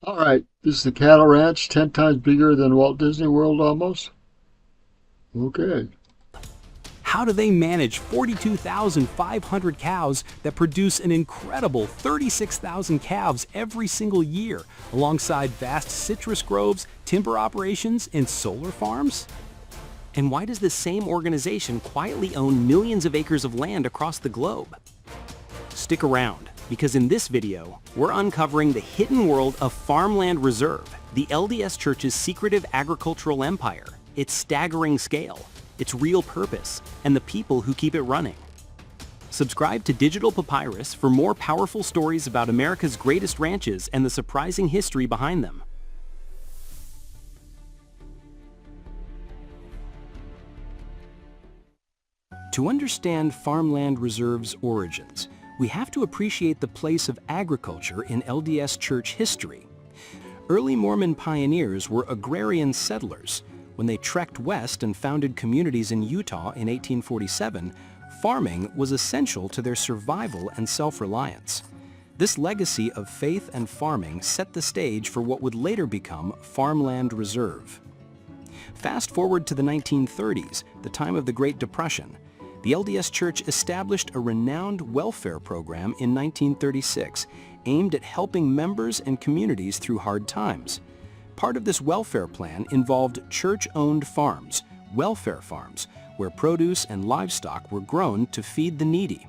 All right, this is the cattle ranch, 10 times bigger than Walt Disney World almost. Okay. How do they manage 42,500 cows that produce an incredible 36,000 calves every single year, alongside vast citrus groves, timber operations, and solar farms? And why does this same organization quietly own millions of acres of land across the globe? Stick around, because in this video, we're uncovering the hidden world of Farmland Reserve, the LDS Church's secretive agricultural empire, its staggering scale, its real purpose, and the people who keep it running. Subscribe to Digital Papyrus for more powerful stories about America's greatest ranches and the surprising history behind them. To understand Farmland Reserve's origins, we have to appreciate the place of agriculture in LDS Church history. Early Mormon pioneers were agrarian settlers. When they trekked west and founded communities in Utah in 1847, farming was essential to their survival and self-reliance. This legacy of faith and farming set the stage for what would later become Farmland Reserve. Fast forward to the 1930s, the time of the Great Depression. The LDS Church established a renowned welfare program in 1936 aimed at helping members and communities through hard times. Part of this welfare plan involved church-owned farms, welfare farms, where produce and livestock were grown to feed the needy.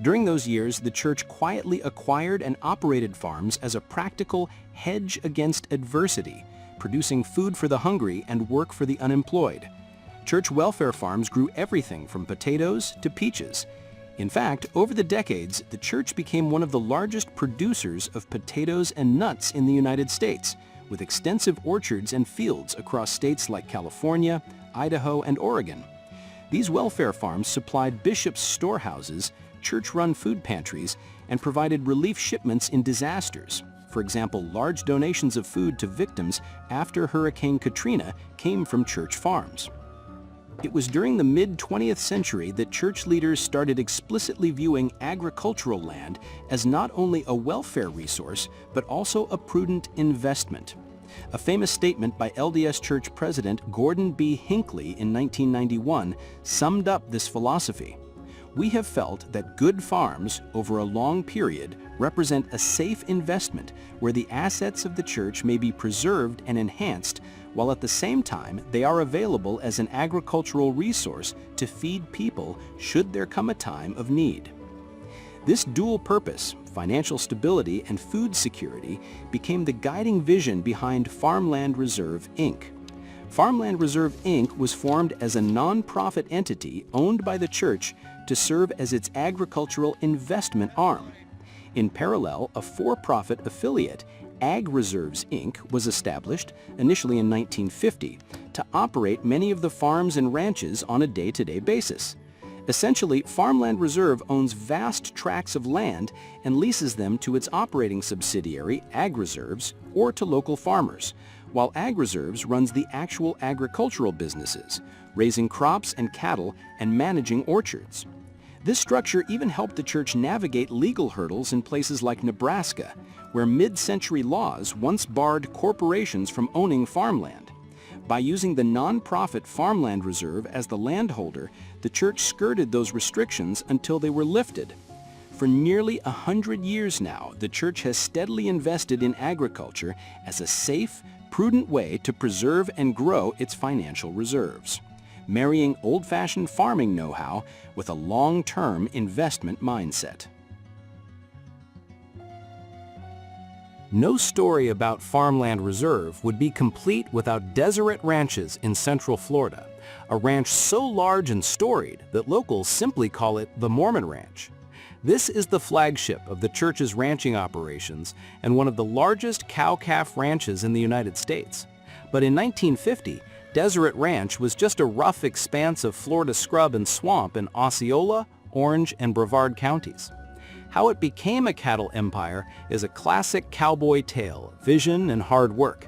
During those years, the church quietly acquired and operated farms as a practical hedge against adversity, producing food for the hungry and work for the unemployed. Church welfare farms grew everything from potatoes to peaches. In fact, over the decades, the church became one of the largest producers of potatoes and nuts in the United States, with extensive orchards and fields across states like California, Idaho, and Oregon. These welfare farms supplied bishops' storehouses, church-run food pantries, and provided relief shipments in disasters. For example, large donations of food to victims after Hurricane Katrina came from church farms. It was during the mid-20th century that church leaders started explicitly viewing agricultural land as not only a welfare resource, but also a prudent investment. A famous statement by LDS Church President Gordon B. Hinckley in 1991 summed up this philosophy. "We have felt that good farms, over a long period, represent a safe investment where the assets of the church may be preserved and enhanced, while at the same time they are available as an agricultural resource to feed people should there come a time of need." This dual purpose, financial stability and food security, became the guiding vision behind Farmland Reserve, Inc. Farmland Reserve, Inc. was formed as a non-profit entity owned by the church to serve as its agricultural investment arm. In parallel, a for-profit affiliate, Ag Reserves, Inc., was established, initially in 1950, to operate many of the farms and ranches on a day-to-day basis. Essentially, Farmland Reserve owns vast tracts of land and leases them to its operating subsidiary, Ag Reserves, or to local farmers, while Ag Reserves runs the actual agricultural businesses, raising crops and cattle and managing orchards. This structure even helped the church navigate legal hurdles in places like Nebraska, where mid-century laws once barred corporations from owning farmland. By using the non-profit Farmland Reserve as the landholder, the church skirted those restrictions until they were lifted. For nearly 100 years now, the church has steadily invested in agriculture as a safe, prudent way to preserve and grow its financial reserves, marrying old-fashioned farming know-how with a long-term investment mindset. No story about Farmland Reserve would be complete without Deseret Ranches in Central Florida, a ranch so large and storied that locals simply call it the Mormon Ranch. This is the flagship of the church's ranching operations and one of the largest cow-calf ranches in the United States. But in 1950, Deseret Ranch was just a rough expanse of Florida scrub and swamp in Osceola, Orange, and Brevard counties. How it became a cattle empire is a classic cowboy tale, vision and hard work.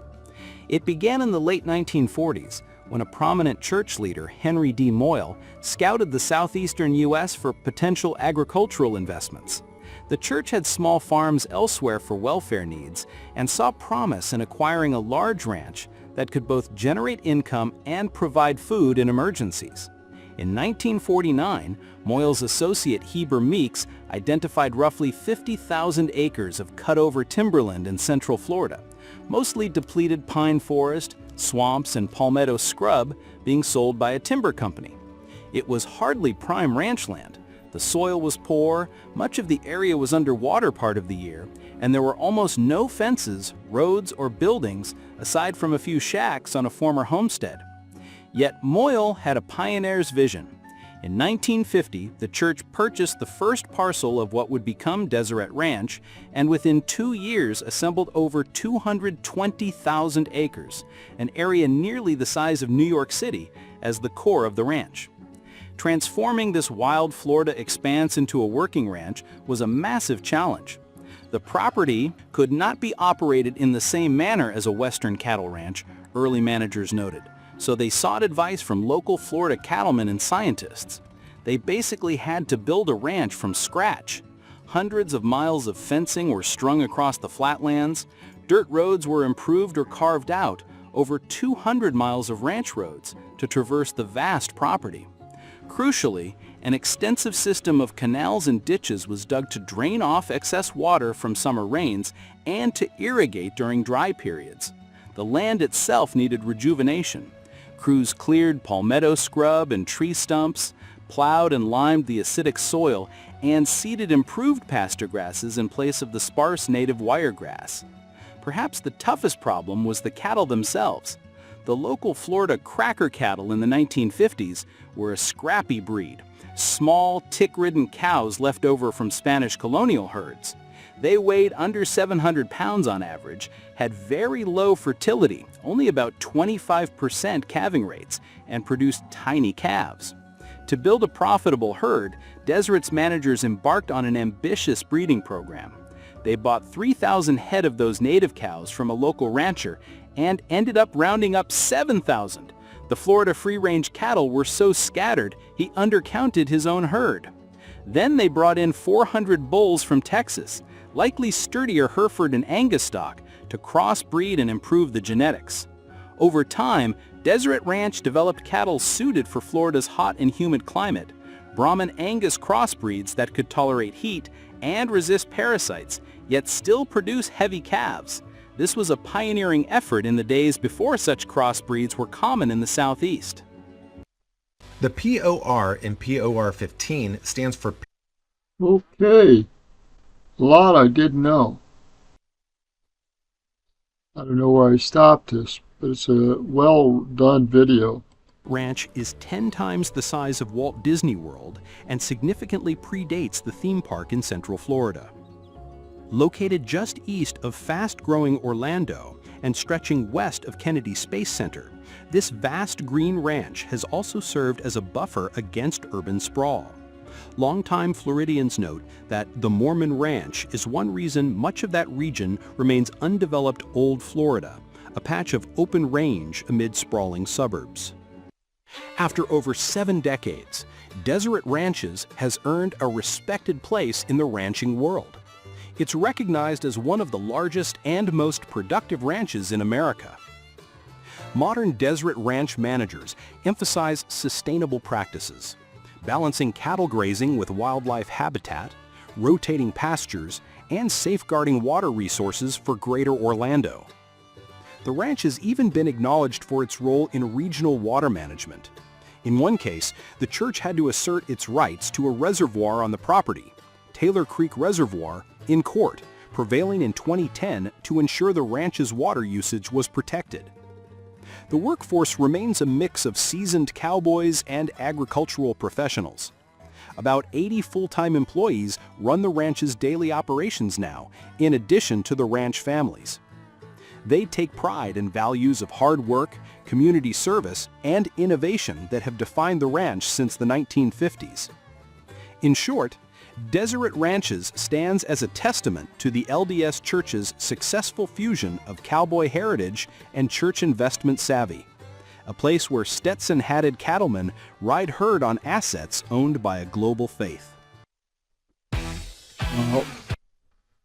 It began in the late 1940s when a prominent church leader, Henry D. Moyle, scouted the southeastern U.S. for potential agricultural investments. The church had small farms elsewhere for welfare needs and saw promise in acquiring a large ranch that could both generate income and provide food in emergencies. In 1949, Moyle's associate Heber Meeks identified roughly 50,000 acres of cut-over timberland in central Florida, mostly depleted pine forest, swamps, and palmetto scrub being sold by a timber company. It was hardly prime ranch land. The soil was poor, much of the area was underwater part of the year, and there were almost no fences, roads, or buildings aside from a few shacks on a former homestead. Yet Moyle had a pioneer's vision. In 1950, the church purchased the first parcel of what would become Deseret Ranch, and within 2 years assembled over 220,000 acres, an area nearly the size of New York City, as the core of the ranch. Transforming this wild Florida expanse into a working ranch was a massive challenge. The property could not be operated in the same manner as a western cattle ranch, early managers noted, so they sought advice from local Florida cattlemen and scientists. They basically had to build a ranch from scratch. Hundreds of miles of fencing were strung across the flatlands, dirt roads were improved or carved out, over 200 miles of ranch roads to traverse the vast property. Crucially, an extensive system of canals and ditches was dug to drain off excess water from summer rains and to irrigate during dry periods. The land itself needed rejuvenation. Crews cleared palmetto scrub and tree stumps, plowed and limed the acidic soil, and seeded improved pasture grasses in place of the sparse native wiregrass. Perhaps the toughest problem was the cattle themselves. The local Florida cracker cattle in the 1950s were a scrappy breed, small, tick-ridden cows left over from Spanish colonial herds. They weighed under 700 pounds on average, had very low fertility, only about 25% calving rates, and produced tiny calves. To build a profitable herd, Deseret's managers embarked on an ambitious breeding program. They bought 3,000 head of those native cows from a local rancher and ended up rounding up 7,000. The Florida free-range cattle were so scattered, he undercounted his own herd. Then they brought in 400 bulls from Texas, likely sturdier Hereford and Angus stock, to crossbreed and improve the genetics. Over time, Deseret Ranch developed cattle suited for Florida's hot and humid climate, Brahman Angus crossbreeds that could tolerate heat and resist parasites, yet still produce heavy calves. This was a pioneering effort in the days before such crossbreeds were common in the Southeast. The POR in POR 15 stands for Okay. A lot I didn't know. I don't know where I stopped this, but it's a well-done video. Ranch is 10 times the size of Walt Disney World and significantly predates the theme park in Central Florida. Located just east of fast-growing Orlando and stretching west of Kennedy Space Center, this vast green ranch has also served as a buffer against urban sprawl. Longtime Floridians note that the Mormon Ranch is one reason much of that region remains undeveloped Old Florida, a patch of open range amid sprawling suburbs. After over 7 decades, Deseret Ranches has earned a respected place in the ranching world. It's recognized as one of the largest and most productive ranches in America. Modern Deseret Ranch managers emphasize sustainable practices, balancing cattle grazing with wildlife habitat, rotating pastures, and safeguarding water resources for Greater Orlando. The ranch has even been acknowledged for its role in regional water management. In one case, the church had to assert its rights to a reservoir on the property, Taylor Creek Reservoir, in court, prevailing in 2010 to ensure the ranch's water usage was protected. The workforce remains a mix of seasoned cowboys and agricultural professionals. About 80 full-time employees run the ranch's daily operations now, in addition to the ranch families. They take pride in values of hard work, community service, and innovation that have defined the ranch since the 1950s. In short, Deseret Ranches stands as a testament to the LDS Church's successful fusion of cowboy heritage and church investment savvy, a place where Stetson-hatted cattlemen ride herd on assets owned by a global faith. Well,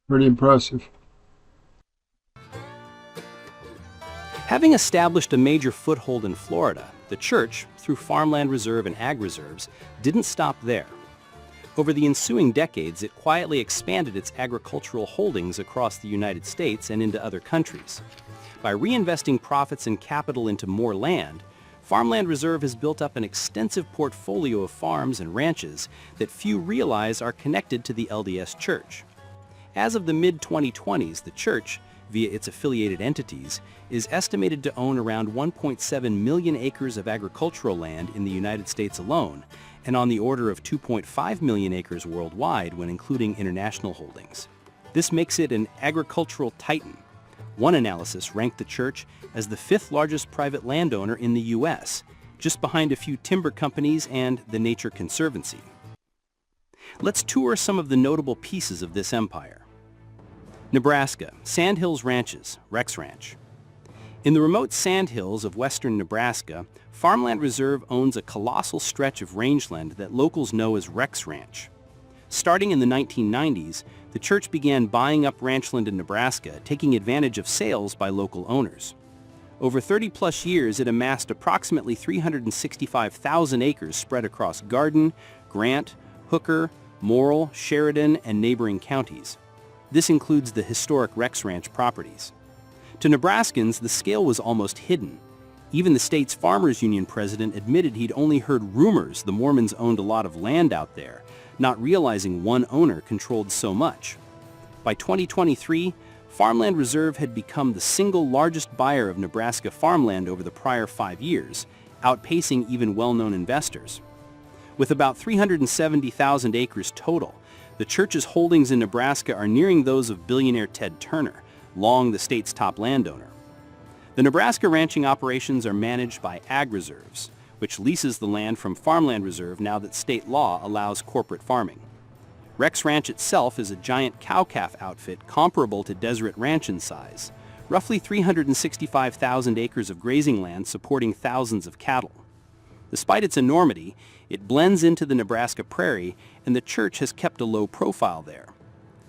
pretty impressive. Having established a major foothold in Florida, the church, through farmland reserve and ag reserves, didn't stop there. Over the ensuing decades, it quietly expanded its agricultural holdings across the United States and into other countries. By reinvesting profits and capital into more land, Farmland Reserve has built up an extensive portfolio of farms and ranches that few realize are connected to the LDS Church. As of the mid-2020s, the Church, via its affiliated entities, is estimated to own around 1.7 million acres of agricultural land in the United States alone, and on the order of 2.5 million acres worldwide when including international holdings. This makes it an agricultural titan. One analysis ranked the church as the fifth largest private landowner in the U.S., just behind a few timber companies and the Nature Conservancy. Let's tour some of the notable pieces of this empire. Nebraska, Sandhills Ranches, Rex Ranch. In the remote sandhills of western Nebraska, Farmland Reserve owns a colossal stretch of rangeland that locals know as Rex Ranch. Starting in the 1990s, the church began buying up ranchland in Nebraska, taking advantage of sales by local owners. Over 30-plus years, it amassed approximately 365,000 acres spread across Garden, Grant, Hooker, Morrill, Sheridan, and neighboring counties. This includes the historic Rex Ranch properties. To Nebraskans, the scale was almost hidden. Even the state's Farmers Union president admitted he'd only heard rumors the Mormons owned a lot of land out there, not realizing one owner controlled so much. By 2023, Farmland Reserve had become the single largest buyer of Nebraska farmland over the prior 5 years, outpacing even well-known investors. With about 370,000 acres total, the church's holdings in Nebraska are nearing those of billionaire Ted Turner, long the state's top landowner. The Nebraska ranching operations are managed by Ag Reserves, which leases the land from Farmland Reserve now that state law allows corporate farming. Rex Ranch itself is a giant cow-calf outfit comparable to Deseret Ranch in size, roughly 365,000 acres of grazing land supporting thousands of cattle. Despite its enormity, it blends into the Nebraska prairie, and the church has kept a low profile there.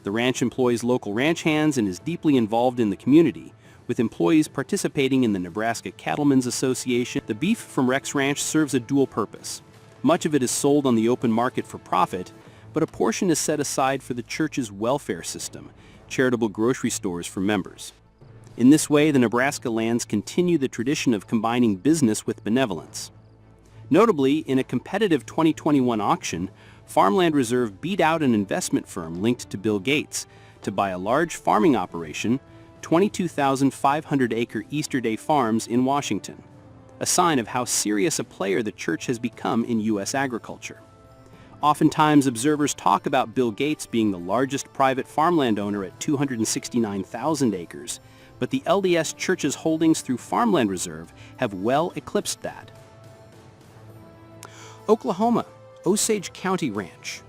The ranch employs local ranch hands and is deeply involved in the community, with employees participating in the Nebraska Cattlemen's Association. The beef from Rex Ranch serves a dual purpose. Much of it is sold on the open market for profit, but a portion is set aside for the church's welfare system, charitable grocery stores for members. In this way, the Nebraska lands continue the tradition of combining business with benevolence. Notably, in a competitive 2021 auction, Farmland Reserve beat out an investment firm linked to Bill Gates to buy a large farming operation, 22,500-acre Easter Day Farms in Washington, a sign of how serious a player the church has become in U.S. agriculture. Oftentimes, observers talk about Bill Gates being the largest private farmland owner at 269,000 acres, but the LDS Church's holdings through Farmland Reserve have well eclipsed that. Oklahoma, Osage County Ranch.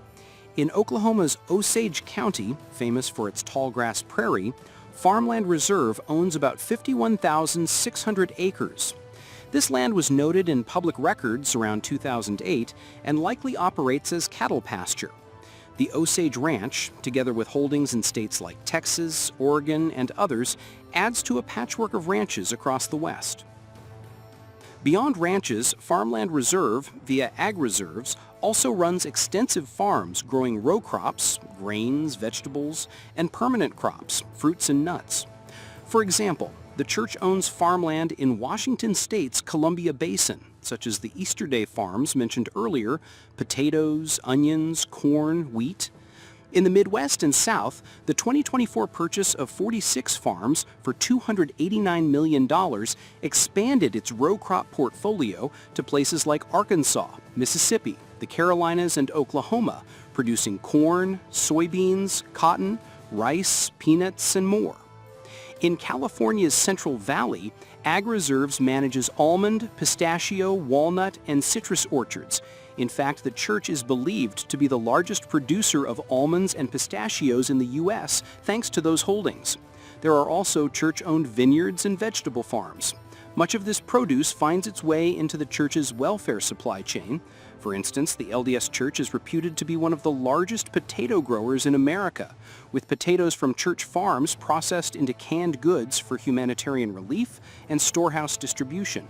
In Oklahoma's Osage County, famous for its tall grass prairie, Farmland Reserve owns about 51,600 acres. This land was noted in public records around 2008 and likely operates as cattle pasture. The Osage Ranch, together with holdings in states like Texas, Oregon, and others, adds to a patchwork of ranches across the West. Beyond ranches, Farmland Reserve, via Ag Reserves, also runs extensive farms growing row crops, grains, vegetables, and permanent crops, fruits and nuts. For example, the church owns farmland in Washington State's Columbia Basin, such as the Easter Day farms mentioned earlier, potatoes, onions, corn, wheat. In the Midwest and South, the 2024 purchase of 46 farms for $289 million expanded its row crop portfolio to places like Arkansas, Mississippi, the Carolinas, and Oklahoma, producing corn, soybeans, cotton, rice, peanuts, and more. In California's Central Valley, Ag Reserves manages almond, pistachio, walnut, and citrus orchards. In fact, the church is believed to be the largest producer of almonds and pistachios in the U.S. thanks to those holdings. There are also church-owned vineyards and vegetable farms. Much of this produce finds its way into the church's welfare supply chain. For instance, the LDS Church is reputed to be one of the largest potato growers in America, with potatoes from church farms processed into canned goods for humanitarian relief and storehouse distribution.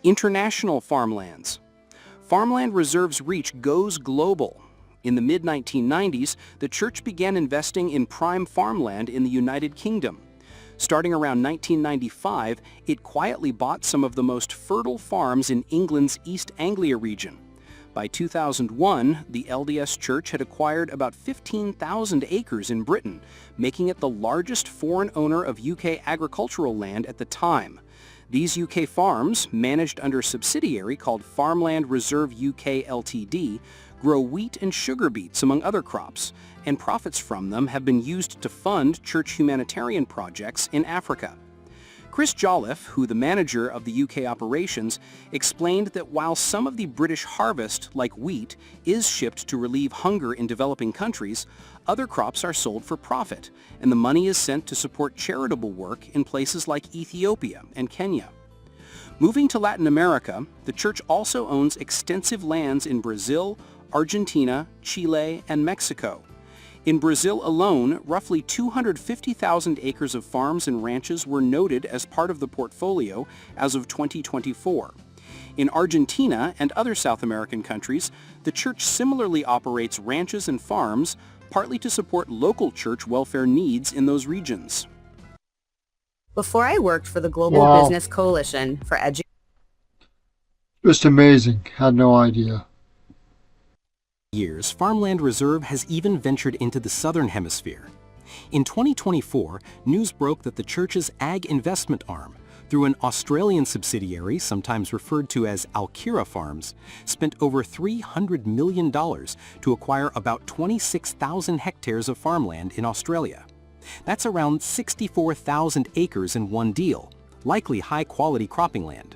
International farmlands. Farmland reserves' reach goes global. In the mid-1990s, the church began investing in prime farmland in the United Kingdom. Starting around 1995, it quietly bought some of the most fertile farms in England's East Anglia region. By 2001, the LDS Church had acquired about 15,000 acres in Britain, making it the largest foreign owner of UK agricultural land at the time. These UK farms, managed under a subsidiary called Farmland Reserve UK Ltd, grow wheat and sugar beets among other crops, and profits from them have been used to fund church humanitarian projects in Africa. Chris Jolliffe, who the manager of the UK operations, explained that while some of the British harvest, like wheat, is shipped to relieve hunger in developing countries, other crops are sold for profit, and the money is sent to support charitable work in places like Ethiopia and Kenya. Moving to Latin America, the church also owns extensive lands in Brazil, Argentina, Chile, and Mexico. In Brazil alone, roughly 250,000 acres of farms and ranches were noted as part of the portfolio as of 2024. In Argentina and other South American countries, the church similarly operates ranches and farms, partly to support local church welfare needs in those regions. Before I worked for the Global Wow. Business Coalition for Education. Just amazing. Had no idea. Years, Farmland Reserve has even ventured into the southern hemisphere. In 2024, news broke that the church's ag investment arm, through an Australian subsidiary, sometimes referred to as Alkira Farms, spent over $300 million to acquire about 26,000 hectares of farmland in Australia. That's around 64,000 acres in one deal, likely high-quality cropping land.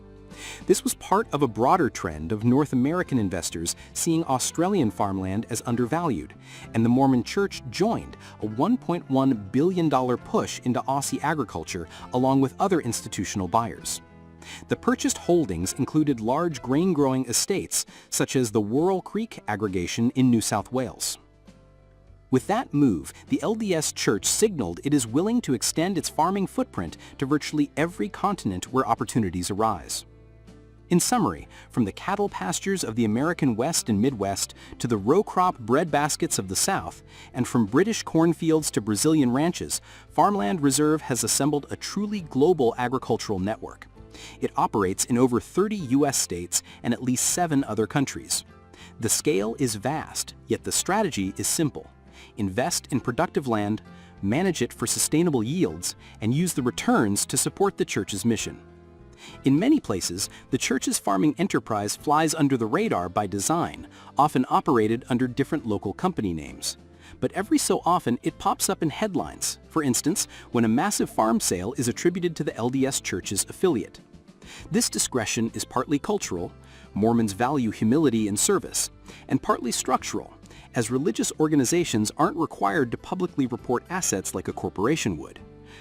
This was part of a broader trend of North American investors seeing Australian farmland as undervalued, and the Mormon Church joined a $1.1 billion push into Aussie agriculture along with other institutional buyers. The purchased holdings included large grain-growing estates, such as the Worrell Creek aggregation in New South Wales. With that move, the LDS Church signaled it is willing to extend its farming footprint to virtually every continent where opportunities arise. In summary, from the cattle pastures of the American West and Midwest to the row crop bread baskets of the South, and from British cornfields to Brazilian ranches, Farmland Reserve has assembled a truly global agricultural network. It operates in over 30 U.S. states and at least 7 other countries. The scale is vast, yet the strategy is simple. Invest in productive land, manage it for sustainable yields, and use the returns to support the church's mission. In many places, the church's farming enterprise flies under the radar by design, often operated under different local company names. But every so often it pops up in headlines, for instance, when a massive farm sale is attributed to the LDS Church's affiliate. This discretion is partly cultural, Mormons value humility and service, and partly structural, as religious organizations aren't required to publicly report assets like a corporation would.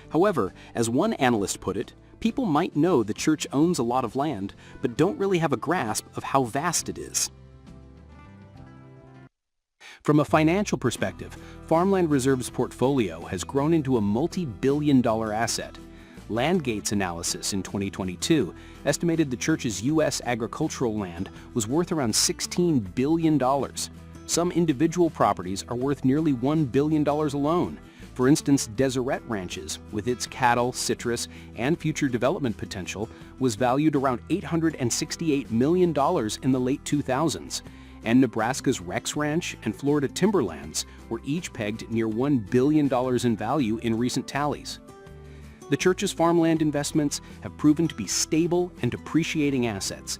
However, as one analyst put it, people might know the church owns a lot of land, but don't really have a grasp of how vast it is. From a financial perspective, Farmland Reserve's portfolio has grown into a multi-billion-dollar asset. Landgate's analysis in 2022 estimated the church's U.S. agricultural land was worth around $16 billion. Some individual properties are worth nearly $1 billion alone. For instance, Deseret Ranches, with its cattle, citrus, and future development potential, was valued around $868 million in the late 2000s. And Nebraska's Rex Ranch and Florida Timberlands were each pegged near $1 billion in value in recent tallies. The church's farmland investments have proven to be stable and appreciating assets.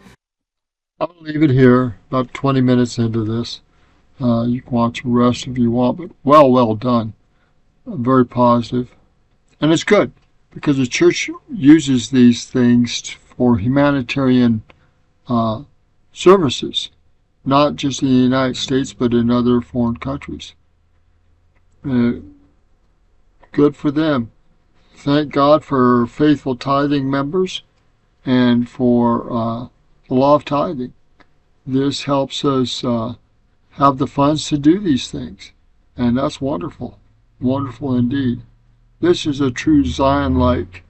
I'll leave it here, about 20 minutes into this. You can watch the rest if you want, but well done. Very positive. And it's good, because the church uses these things for humanitarian services, not just in the United States, but in other foreign countries. Good for them. thank God for faithful tithing members and for the law of tithing. This helps us have the funds to do these things. And that's wonderful. Wonderful indeed. This is a true Zion-like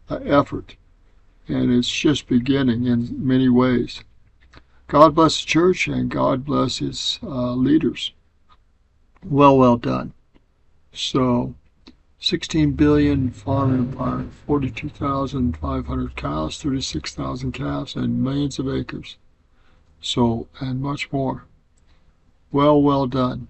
effort, and it's just beginning in many ways. God bless the church, and God bless its leaders. Well done. So, 16 billion farm empire, 42,500 cows, 36,000 calves, and millions of acres. So, and much more. Well done.